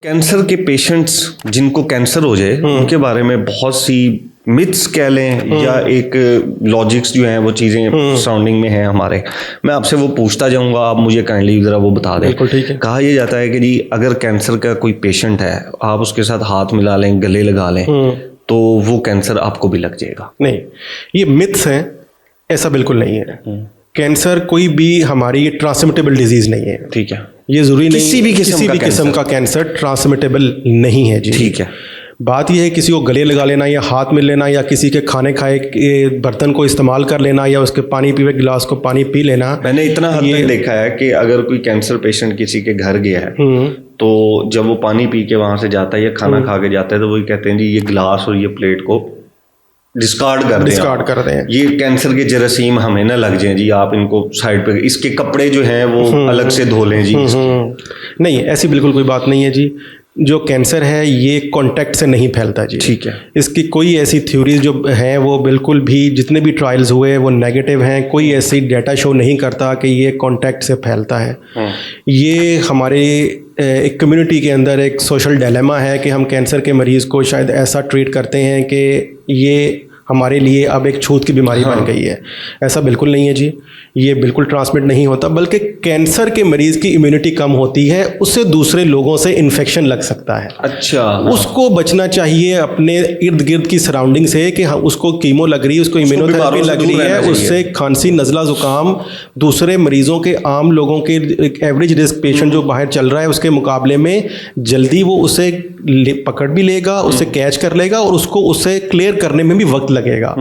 Cancer के patients जिनको cancer हो जाए उनके बारे में बहुत सी मिथ्स कह लें या एक लॉजिक्स जो हैं वो चीज़ें सराउंडिंग में हैं हमारे। मैं आपसे वो पूछता जाऊंगा, आप मुझे काइंडली ज़रा वो बता दें। बिल्कुल ठीक है। कहा यह जाता है कि जी अगर कैंसर का कोई पेशेंट है, आप उसके साथ हाथ मिला लें, गले लगा लें तो वो कैंसर आपको भी लग जाएगा। नहीं, ये मिथ्स हैं, ऐसा बिल्कुल नहीं है। कैंसर कोई भी हमारी ट्रांसमिटेबल डिजीज नहीं है। ठीक है, ये जरूरी नहीं किसी भी किस्म का कैंसर ट्रांसमिटेबल नहीं है जी। ठीक है, बात यह है किसी को गले लगा लेना या हाथ में लेना या किसी के खाने खाए के बर्तन को इस्तेमाल कर लेना या उसके पानी पीवे गिलास को पानी पी लेना। मैंने इतना हद तक देखा है कि अगर कोई कैंसर पेशेंट किसी के घर गया है तो जब वो पानी पी के वहां से जाता है या खाना खा के जाता है तो वही कहते हैं जी ये गिलास और ये प्लेट को डिस्कार्ड कर दें। ये कैंसर के जरासीम हमें ना लग जाएं जी, आप इनको साइड पे, इसके कपड़े जो हैं वो अलग से धो लें जी। नहीं, ऐसी बिल्कुल कोई बात नहीं है जी। जो कैंसर है ये कांटेक्ट से नहीं फैलता जी। ठीक है, इसकी कोई ऐसी थ्योरीज जो हैं वो बिल्कुल भी, जितने भी ट्रायल्स हुए वो नेगेटिव हैं। कोई ऐसी डेटा शो नहीं करता कि ये कांटेक्ट से फैलता है। ये हमारे एक कम्युनिटी के अंदर एक सोशल डिलेमा है कि हम कैंसर के मरीज़ को शायद ऐसा ट्रीट करते हैं कि ये हमारे लिए अब एक छूत की बीमारी बन गई है। ऐसा बिल्कुल नहीं है जी, ये बिल्कुल ट्रांसमिट नहीं होता, बल्कि कैंसर के मरीज़ की इम्यूनिटी कम होती है, उससे दूसरे लोगों से इन्फेक्शन लग सकता है। अच्छा, उसको बचना चाहिए अपने इर्द गिर्द की सराउंडिंग से कि हाँ उसको कीमो लग रही है, उसको इम्यूनोथेरेपी लग रही है, उससे खांसी नज़ला ज़ुकाम दूसरे मरीज़ों के, आम लोगों के, एवरेज रिस्क पेशेंट जो बाहर चल रहा है उसके मुकाबले में जल्दी वो उसे पकड़ भी लेगा, उसे कैच कर लेगा और उसको उसे क्लियर करने में भी वक्त लगेगा।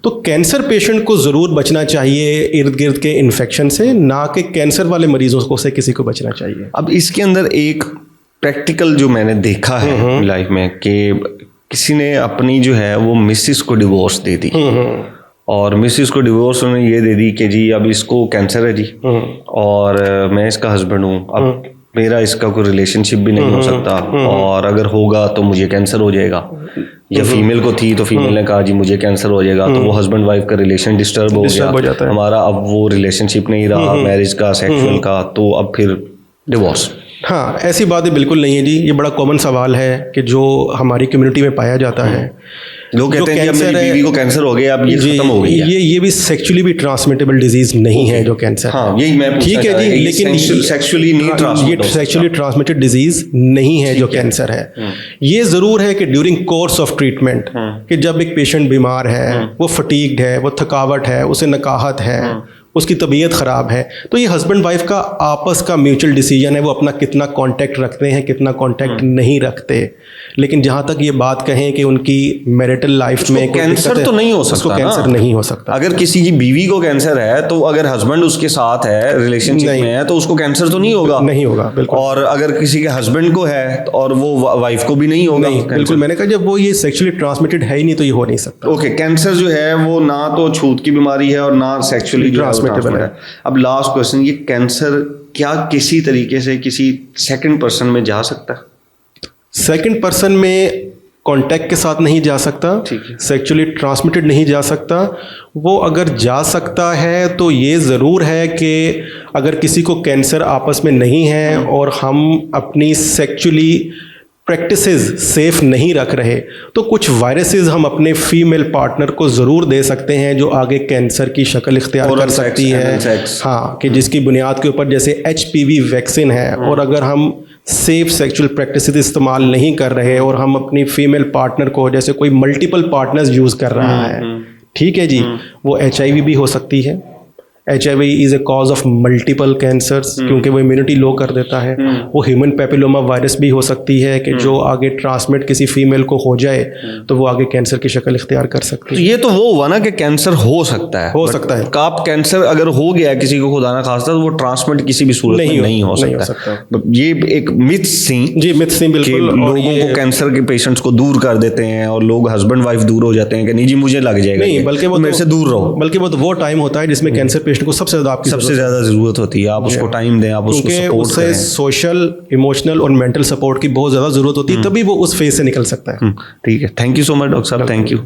तो कैंसर पेशेंट को ज़रूर बचना चाहिए इर्द गिर्द के इन्फेक्शन से, ना कि कैंसर वाले मरीजों को से किसी को बचना चाहिए। अब इसके अंदर एक प्रैक्टिकल जो मैंने देखा है लाइफ में कि किसी ने अपनी जो है वो मिसिस को डिवोर्स दे दी और मिसिस को डिवोर्स उन्होंने ये दे दी कि जी अब इसको कैंसर है जी और मैं इसका हस्बैंड हूँ, अब मेरा इसका कोई रिलेशनशिप भी नहीं हो सकता और अगर होगा तो मुझे कैंसर हो जाएगा। या फीमेल को थी तो फीमेल ने कहा जी मुझे कैंसर हो जाएगा, तो वो हस्बैंड वाइफ का रिलेशन डिस्टर्ब हो गया हमारा, अब वो रिलेशनशिप नहीं रहा मैरिज का, सेक्सुअल का, तो अब फिर डिवोर्स। हाँ, ऐसी बात बिल्कुल नहीं है जी। ये बड़ा कॉमन सवाल है कि जो हमारी कम्युनिटी में पाया जाता है। लोग कहते हैं कि मेरी बीवी को कैंसर हो गया, अब ये खत्म हो गई है। ये भी सेक्चुअली भी ट्रांसमिटेबल डिजीज नहीं है जो कैंसर। हाँ, यही मैं ठीक है जी, लेकिन सेक्सुअली ट्रांसमिटेड डिजीज नहीं है जो कैंसर है। ये जरूर है कि ड्यूरिंग कोर्स ऑफ ट्रीटमेंट, कि जब एक पेशेंट बीमार है, वो फटीग्ड है, वो थकावट है, उसे नकाहत है, उसकी तबीयत ख़राब है, तो ये हस्बैंड वाइफ का आपस का म्यूचुअल डिसीजन है, वो अपना कितना कांटेक्ट रखते हैं, कितना कांटेक्ट नहीं रखते। लेकिन जहाँ तक ये बात कहें कि उनकी मैरिटल लाइफ में कैंसर तो नहीं हो सकता, उसको कैंसर नहीं हो सकता। अगर किसी की बीवी को कैंसर है तो अगर हस्बैंड उसके साथ है, रिलेशनशिप में है, तो उसको कैंसर तो नहीं होगा। नहीं होगा, बिल्कुल। और अगर किसी के हस्बैंड को है और वो वाइफ को भी नहीं होगा। बिल्कुल, मैंने कहा जब वो ये सेक्सुअली ट्रांसमिटेड है ही नहीं तो ये हो नहीं सकता। ओके, कैंसर जो है वो ना तो छूत की बीमारी है और ना सेक्सुअली ट्रांसमिटेबल है। अब लास्ट क्वेश्चन, ये कैंसर क्या किसी तरीके से किसी सेकंड पर्सन में जा सकता है? सेकंड पर्सन में कांटेक्ट के साथ नहीं जा सकता, सेक्सुअली ट्रांसमिटेड नहीं जा सकता। वो अगर जा सकता है तो ये ज़रूर है कि अगर किसी को कैंसर आपस में नहीं है और हम अपनी सेक्सुअली प्रैक्टिसेस सेफ नहीं रख रहे तो कुछ वायरसेस हम अपने फीमेल पार्टनर को ज़रूर दे सकते हैं जो आगे कैंसर की शक्ल इख्तियार कर सकती है। हाँ, कि जिसकी बुनियाद के ऊपर जैसे HPV वैक्सीन है, और अगर हम सेफ सेक्सुअल प्रैक्टिसेस इस्तेमाल नहीं कर रहे और हम अपनी फीमेल पार्टनर को, जैसे कोई मल्टीपल पार्टनर्स यूज़ कर रहा है, ठीक है जी, वो HIV भी हो सकती है। HIV is a cause of multiple cancers, क्योंकि वो इम्यूनिटी लो कर देता है। वो ह्यूमन पेपिलोमा वायरस भी हो सकती है कि जो आगे ट्रांसमिट किसी फीमेल को हो जाए तो वो आगे कैंसर की शक्ल इख्तियार कर सकती है। ये तो वो हुआ ना कि कैंसर हो सकता है, आप कैंसर अगर हो गया किसी को खुदा ना खास्ता तो वो ट्रांसमिट किसी भी सूरत में नहीं हो सकता। ये एक मिथ्स थी जी, मिथ्स थी बिल्कुल। लोगों को कैंसर के पेशेंट्स को दूर कर देते हैं और लोग हस्बैंड वाइफ दूर हो जाते हैं कि नहीं जी मुझे लग जाएगा, नहीं, बल्कि वो मेरे से दूर रहो। बल्कि वो टाइम होता है जिसमें कैंसर को सबसे ज़्यादा ज़रूरत होती है। आप उसको टाइम दें, आप उसको सपोर्ट करें। सोशल, इमोशनल और मेंटल सपोर्ट की बहुत ज़्यादा ज़रूरत होती है, तभी वो उस फेज से निकल सकता है। ठीक है, thank you so much doctor साहब, थैंक यू।